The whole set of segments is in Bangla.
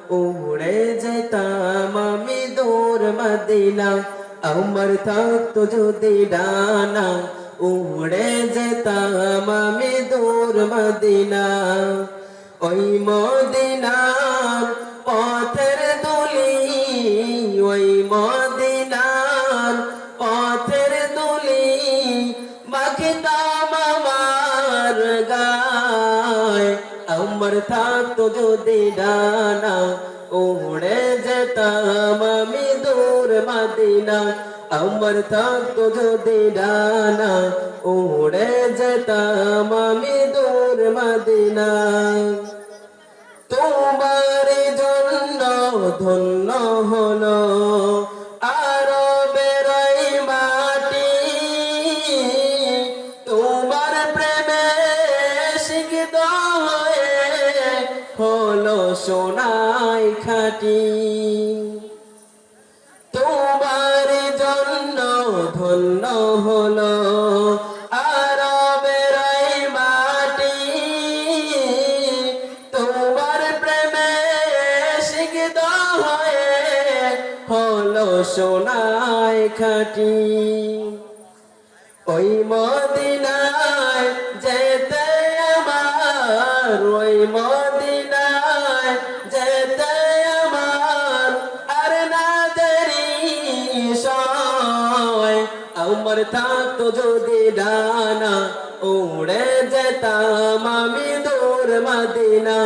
উড়ে যেতাম আমি দূর মদিনা আমার থাকতো যদি ডানা উড়ে যেতাম আমি দূর মদিনা ওই মদিনার পথের দুলি ওই মদিনার পথের দুলি মাখিতাম আমার গায় আমার থাকতো যদি ডানা উড়ে যেতাম আমি দূর মদিনা আমার থাকতো যদি ডানা উড়ে যেতাম আমি দূর মদিনা তোমার জন্য ধন্য হলো আরবের এই মাটি তোমার প্রেমে শিক্ষিত হয়ে হলো সোনাই খাঁটি তোমার জন্য ধন্য হলো আরবের এই মাটি তোমার প্রেমে শিক্ষিত হয়ে হলো সোনাই খাঁটি ওই মদিনায় যেতে আমার ওই মদিনায় যেতে আমার আর না দেরি সয় আমার থাকতো যদি ডানা উড়ে যেতাম আমি দূর মদিনা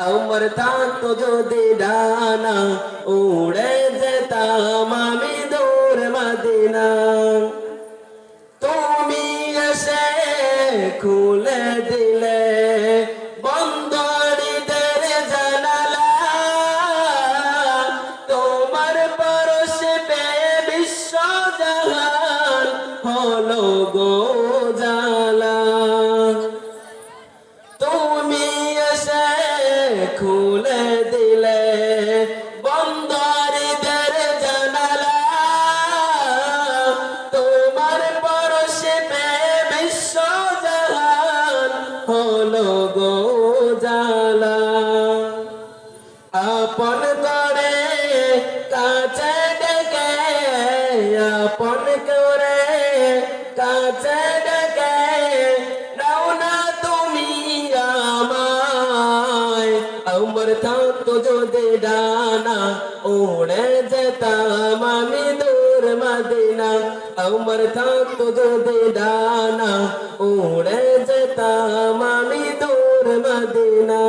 আমার থাকতো যদি ডানা উড়ে যেতাম আমি দূর মদিনা তুমি এসে খুলে দিলে বন্দরিদের জানালা তোমার পরশে পেয়ে বিশ্ব জাহান হলো গো জালা তুমি এসে খুলে দিলে বন্দরিদের জানালা তোমার পরশে পেয়ে বিশ্ব জাহান হলো গো জালা আপন করে কাছে ডেকে আপন করে কাছে ডেকে নাও না তুমি আমায় আমার থাকতো যদি ডানা উড়ে যেতাম আমি দূর মদিনা আমার থাকতো যদি ডানা উড়ে যেতাম আমি দূর মদিনা